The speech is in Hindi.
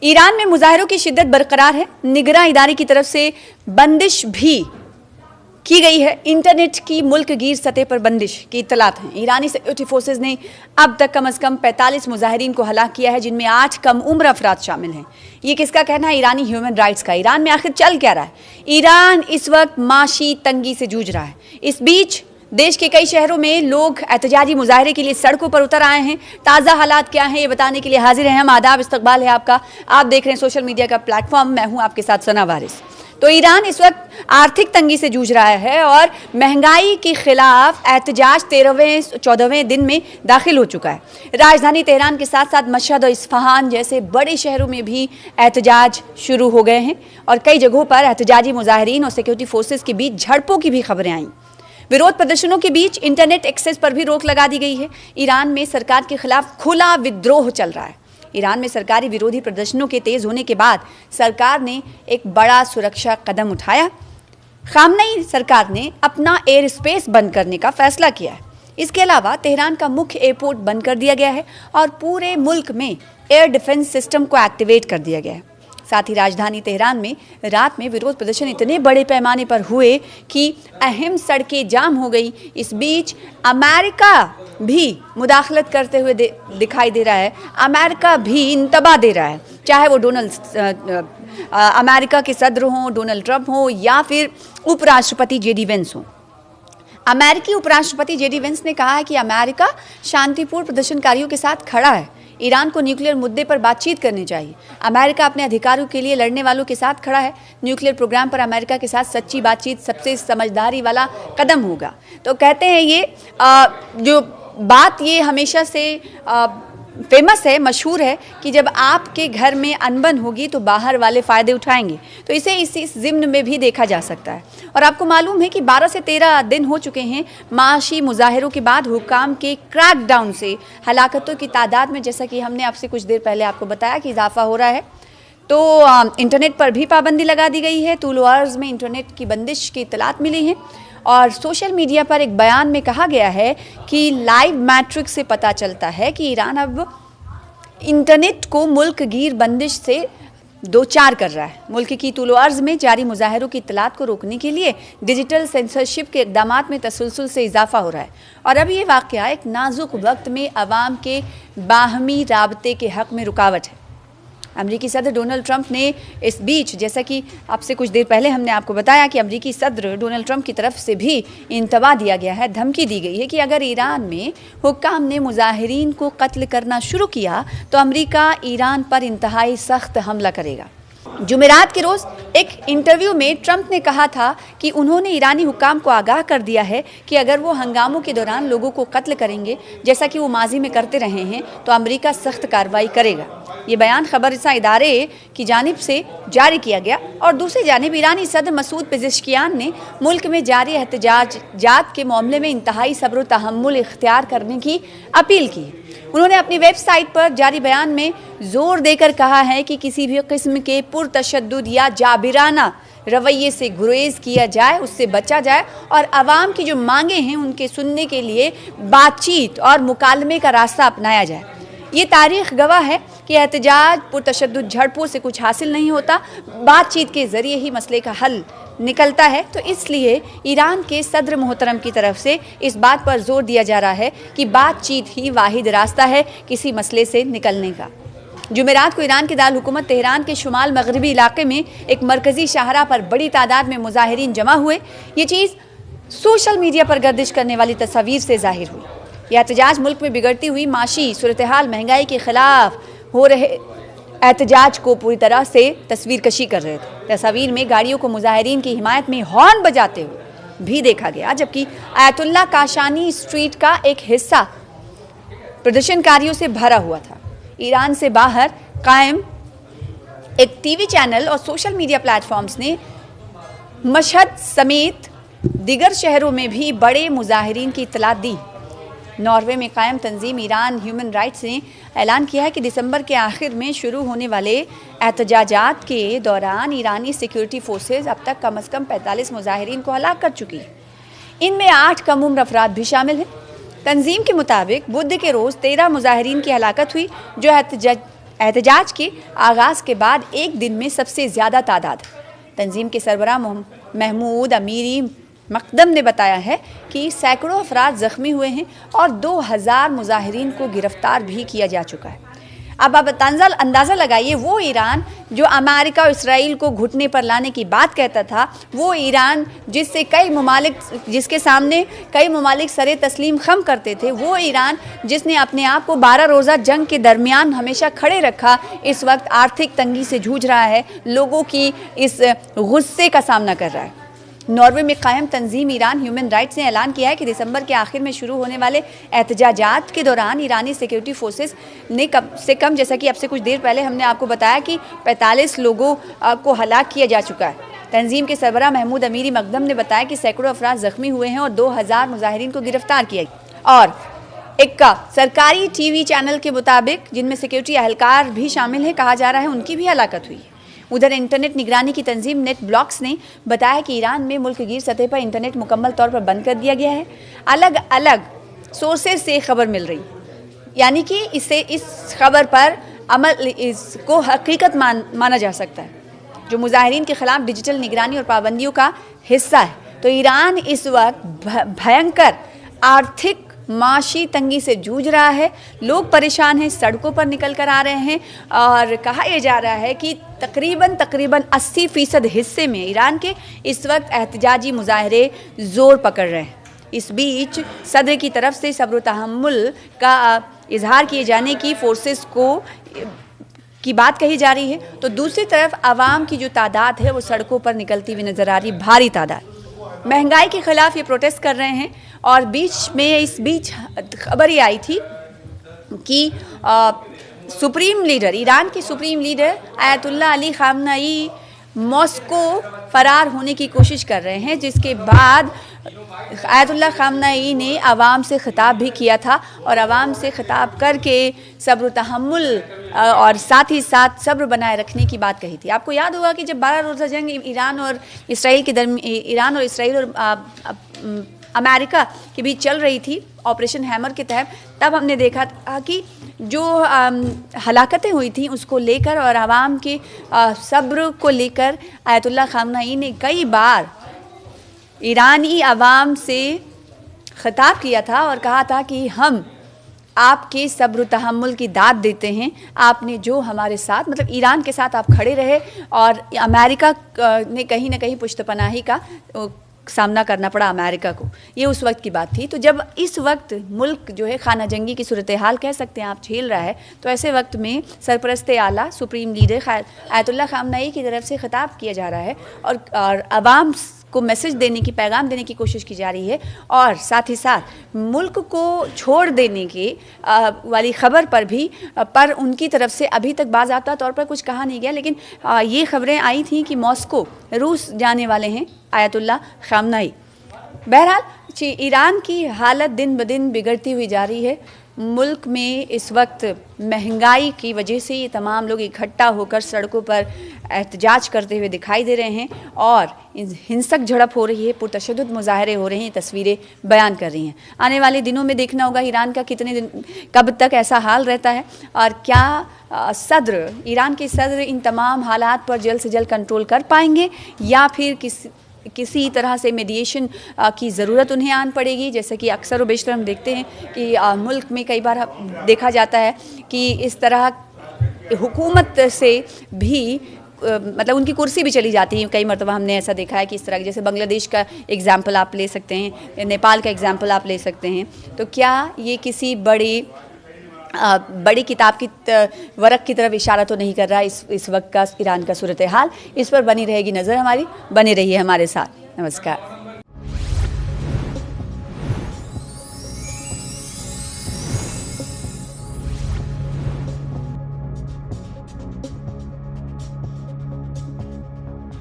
ईरान में मुजाहिरों की शिद्दत बरकरार है। निगरां इदारे की तरफ से बंदिश भी की गई है। इंटरनेट की मुल्क गिर सतह पर बंदिश की इत्तलात हैं। ईरानी सिक्योरिटी फोर्सेज ने अब तक कम से कम 45 मुजाहिरीन को हलाक किया है, जिनमें 8 कम उम्र अफराद शामिल हैं। ये किसका कहना है? ईरानी ह्यूमन राइट्स का। ईरान में आखिर चल क्या रहा है? ईरान इस वक्त माशी तंगी से जूझ रहा है। इस बीच देश के कई शहरों में लोग एहतजाजी मुजाहरे के लिए सड़कों पर उतर आए हैं। ताज़ा हालात क्या हैं, ये बताने के लिए हाजिर हैं हम। आदाब, इस्तकबाल है आपका। आप देख रहे हैं सोशल मीडिया का प्लेटफॉर्म। मैं हूं आपके साथ सना वारिस। तो ईरान इस वक्त आर्थिक तंगी से जूझ रहा है और महंगाई के खिलाफ एहतजाज 13वें-14वें दिन में दाखिल हो चुका है। राजधानी तेहरान के साथ साथ मशहद और इस्फहान जैसे बड़े शहरों में भी एहतजाज शुरू हो गए हैं और कई जगहों पर एहतजाजी मुजाहिरीन और सिक्योरिटी फोर्सेज के बीच झड़पों की भी खबरें आईं। विरोध प्रदर्शनों के बीच इंटरनेट एक्सेस पर भी रोक लगा दी गई है। ईरान में सरकार के खिलाफ खुला विद्रोह चल रहा है। ईरान में सरकारी विरोधी प्रदर्शनों के तेज होने के बाद सरकार ने एक बड़ा सुरक्षा कदम उठाया। खामनेई सरकार ने अपना एयर स्पेस बंद करने का फैसला किया है। इसके अलावा तेहरान का मुख्य एयरपोर्ट बंद कर दिया गया है और पूरे मुल्क में एयर डिफेंस सिस्टम को एक्टिवेट कर दिया गया है। साथ ही राजधानी तेहरान में रात में विरोध प्रदर्शन इतने बड़े पैमाने पर हुए कि अहम सड़कें जाम हो गई। इस बीच अमेरिका भी मुदाखलत करते हुए दिखाई दे रहा है। अमेरिका भी इंतबा दे रहा है, चाहे वो अमेरिका के सदर हों, डोनाल्ड ट्रंप हों या फिर उपराष्ट्रपति जेडी वेंस हों। अमेरिकी उपराष्ट्रपति जेडी वेंस ने कहा है कि अमेरिका शांतिपूर्ण प्रदर्शनकारियों के साथ खड़ा है। ईरान को न्यूक्लियर मुद्दे पर बातचीत करनी चाहिए। अमेरिका अपने अधिकारों के लिए लड़ने वालों के साथ खड़ा है। न्यूक्लियर प्रोग्राम पर अमेरिका के साथ सच्ची बातचीत सबसे समझदारी वाला कदम होगा। तो कहते हैं ये जो बात ये हमेशा से फेमस है, मशहूर है कि जब आपके घर में अनबन होगी तो बाहर वाले फ़ायदे उठाएंगे। तो इसे इसी ज़िम्न में भी देखा जा सकता है। और आपको मालूम है कि 12 से 13 दिन हो चुके हैं माशी मुजाहिरों के बाद हुकाम के क्रैकडाउन से हलाकतों की तादाद में, जैसा कि हमने आपसे कुछ देर पहले आपको बताया, कि इजाफा हो रहा है। तो इंटरनेट पर भी पाबंदी लगा दी गई है। तूल अर्ज़ में इंटरनेट की बंदिश की इत्तलात मिली हैं और सोशल मीडिया पर एक बयान में कहा गया है कि लाइव मैट्रिक्स से पता चलता है कि ईरान अब इंटरनेट को मुल्क गिर बंदिश से दो चार कर रहा है। मुल्क की तूल अर्ज़ में जारी मुजाहिरों की इत्तलात को रोकने के लिए डिजिटल सेंसरशिप के इक़दामात में तसलसल से इजाफा हो रहा है और अब ये वाक़या एक नाजुक वक्त में अवाम के बाहमी राबते के हक़ में रुकावट है। अमरीकी सदर डोनाल्ड ट्रंप ने इस बीच, जैसा कि आपसे कुछ देर पहले हमने आपको बताया कि अमरीकी सदर डोनाल्ड ट्रंप की तरफ से भी इंतबा दिया गया है, धमकी दी गई है कि अगर ईरान में हुक्काम ने मुजाहिरीन को कत्ल करना शुरू किया तो अमरीका ईरान पर इंतहाई सख्त हमला करेगा। जुमेरात के रोज़ एक इंटरव्यू में ट्रंप ने कहा था कि उन्होंने ईरानी हुक्काम को आगाह कर दिया है कि अगर वो हंगामों के दौरान लोगों को कत्ल करेंगे, जैसा कि वो माजी में करते रहे हैं, तो अमरीका सख्त कार्रवाई करेगा। ये बयान खबररसा इदारे की जानिब से जारी किया गया और दूसरी जानिब ईरानी सदर मसूद पेज़ेश्कियान ने मुल्क में जारी एहतजाजात के मामले में इंतहाई सब्र व तहम्मुल इख्तियार करने की अपील की। उन्होंने अपनी वेबसाइट पर जारी बयान में जोर देकर कहा है कि किसी भी किस्म के पुरतशद्दुद या जाबिराना रवैये से गुरेज किया जाए, उससे बचा जाए और आवाम की जो मांगे हैं उनके सुनने के लिए बातचीत और मुकालमे का रास्ता अपनाया जाए। ये तारीख गवाह है कि एहतजाज पुरतशद्दुद झड़पों से कुछ हासिल नहीं होता, बातचीत के ज़रिए ही मसले का हल निकलता है। तो इसलिए ईरान के सदर मोहतरम की तरफ से इस बात पर जोर दिया जा रहा है कि बातचीत ही वाहिद रास्ता है किसी मसले से निकलने का। जुमेरात को ईरान के दारुल हुकूमत तेहरान के शुमाल मगरबी इलाके में एक मरकज़ी शाहरा पर बड़ी तादाद में मुजाहिरीन जमा हुए। ये चीज़ सोशल मीडिया पर गर्दिश करने वाली तस्वीर से जाहिर हुई। यह एहतजाज मुल्क में बिगड़ती हुई माशी सूरत हाल, महंगाई के खिलाफ हो रहे एहतजाज को पूरी तरह से तस्वीर कशी कर रहे थे। तस्वीर में गाड़ियों को मुजाहिरीन की हिमायत में हॉर्न बजाते हुए भी देखा गया, जबकि आयतुल्ला काशानी स्ट्रीट का एक हिस्सा प्रदर्शनकारियों से भरा हुआ था। ईरान से बाहर कायम एक टीवी चैनल और सोशल मीडिया प्लेटफॉर्म्स ने मशहद समेत दिगर शहरों में भी बड़े मुजाहिरीन की इत्तलात दी। नॉर्वे में कायम तंजीम ईरान ह्यूमन राइट्स ने ऐलान किया है कि दिसंबर के आखिर में शुरू होने वाले एहतजाजात के दौरान ईरानी सिक्योरिटी फोर्सेज अब तक कम से कम 45 मुजाहिरीन को हलाक कर चुकी है। इनमें 8 कम उम्र अफराद भी शामिल हैं। तंजीम के मुताबिक बुध के रोज़ 13 मुजाहिरीन की हलाकत हुई जो एहतजाज के आगाज़ के बाद एक दिन में सबसे ज़्यादा तादाद। तंजीम के सरबराह महमूद अमीरी मकदम ने बताया है कि सैकड़ों अफराद ज़ख्मी हुए हैं और 2000 मुजाहिरीन को गिरफ्तार भी किया जा चुका है। अब आप अंदाज़ा लगाइए, वो ईरान जो अमेरिका और इसराइल को घुटने पर लाने की बात कहता था, वो ईरान जिसके सामने कई ममालिक सरे तस्लीम खम करते थे, वो ईरान जिसने अपने आप को 12 रोज़ा जंग के दरमियान हमेशा खड़े रखा, इस वक्त आर्थिक तंगी से जूझ रहा है, लोगों की इस गुस्से का सामना कर रहा है। नॉर्वे में कायम तंजीम ईरान ह्यूमन राइट्स ने ऐलान किया है कि दिसंबर के आखिर में शुरू होने वाले एहतजाजात के दौरान ईरानी सिक्योरिटी फोर्सेस ने कम से कम, जैसा कि अब से कुछ देर पहले हमने आपको बताया, कि 45 लोगों को हलाक किया जा चुका है। तंजीम के सरबराह महमूद अमीरी मकदम ने बताया कि सैकड़ों अफराद ज़ख्मी हुए हैं और 2000 मुजाहिरीन को गिरफ्तार किया गया। और एक सरकारी टीवी चैनल के मुताबिक, जिनमें सिक्योरिटी एहलकार भी शामिल है, कहा जा रहा है उनकी भी हलाकत हुई है। उधर इंटरनेट निगरानी की तंजीम नेट ब्लॉक्स ने बताया कि ईरान में मुल्क गिर सतह पर इंटरनेट मुकम्मल तौर पर बंद कर दिया गया है। अलग अलग सोर्सेज से खबर मिल रही, यानी कि इस खबर पर इसको हकीकत माना जा सकता है, जो मुजाहिरीन के खिलाफ डिजिटल निगरानी और पाबंदियों का हिस्सा है। तो ईरान इस वक्त भयंकर आर्थिक माशी तंगी से जूझ रहा है। लोग परेशान हैं, सड़कों पर निकल कर आ रहे हैं और कहा यह जा रहा है कि तकरीबन 80% हिस्से में ईरान के इस वक्त एहतजाजी मुजाहरे ज़ोर पकड़ रहे हैं। इस बीच सदर की तरफ से सब्र तहम्मुल का इजहार किए जाने की फोर्सेस की बात कही जा रही है, तो दूसरी तरफ आवाम की जो तादाद है वो सड़कों पर निकलती हुई नज़र आ रही, भारी तादाद। महंगाई के ख़िलाफ़ ये प्रोटेस्ट कर रहे हैं। और इस बीच खबर ये आई थी कि ईरान के supreme leader Ayatollah Ali Khamenei Moscow फ़रार होने की कोशिश कर रहे हैं, जिसके बाद आयतुल्लाह ख़ामनेई ने आवाम से ख़िताब भी किया था और आवाम से ख़िताब करके सब्र तहम्मुल और साथ ही साथ सब्र बनाए रखने की बात कही थी। आपको याद होगा कि जब 12 रोज़ा जंग ईरान और इसराइल और अमेरिका के बीच चल रही थी ऑपरेशन हैमर के तहत, तब हमने देखा था कि जो हलाकतें हुई थी उसको लेकर और आवाम के सब्र को लेकर आयतुल्लाह ख़ामनेई ने कई बार ईरानी आवाम से ख़िताब किया था और कहा था कि हम आपके सब्र तहम्मुल की दाद देते हैं। आपने जो हमारे साथ, मतलब ईरान के साथ आप खड़े रहे और अमेरिका ने कहीं ना कहीं पुश्तपनाही का सामना करना पड़ा अमेरिका को। ये उस वक्त की बात थी। तो जब इस वक्त मुल्क जो है खाना जंगी की सूरत हाल कह सकते हैं आप झेल रहा है, तो ऐसे वक्त में सरपरस्त आला सुप्रीम लीडर आयतुल्लाह ख़ामनेई की तरफ से ख़िताब किया जा रहा है और आवाम को मैसेज देने की, पैगाम देने की कोशिश की जा रही है और साथ ही साथ मुल्क को छोड़ देने की वाली ख़बर पर उनकी तरफ से अभी तक बाज़ाब्ता तौर पर कुछ कहा नहीं गया, लेकिन ये खबरें आई थी कि मॉस्को रूस जाने वाले हैं आयतुल्लाह ख़ामनेई। बहरहाल ईरान की हालत दिन ब दिन बिगड़ती हुई जा रही है। मुल्क में इस वक्त महंगाई की वजह से ये तमाम लोग इकट्ठा होकर सड़कों पर एहतजाज करते हुए दिखाई दे रहे हैं और हिंसक झड़प हो रही है, पुरतशद्दुद मुजाहरे हो रहे हैं, तस्वीरें बयान कर रही हैं। आने वाले दिनों में देखना होगा ईरान का कब तक ऐसा हाल रहता है और क्या ईरान के सदर इन तमाम हालात पर जल्द से जल्द कंट्रोल कर पाएंगे या फिर किसी तरह से मीडिएशन की ज़रूरत उन्हें आन पड़ेगी। जैसे कि अक्सर व बेशतर हम देखते हैं कि मुल्क में कई बार देखा जाता है कि इस तरह हुकूमत से भी मतलब उनकी कुर्सी भी चली जाती है। कई मरतबा हमने ऐसा देखा है कि इस तरह जैसे बांग्लादेश का एग्ज़ाम्पल आप ले सकते हैं, नेपाल का एग्ज़ाम्पल आप ले सकते हैं। तो क्या ये किसी बड़ी किताब की वर्क की तरफ इशारा तो नहीं कर रहा इस वक्त का ईरान का सूरत हाल? इस पर बनी रहेगी नज़र हमारी, बने रहिए हमारे साथ। नमस्कार।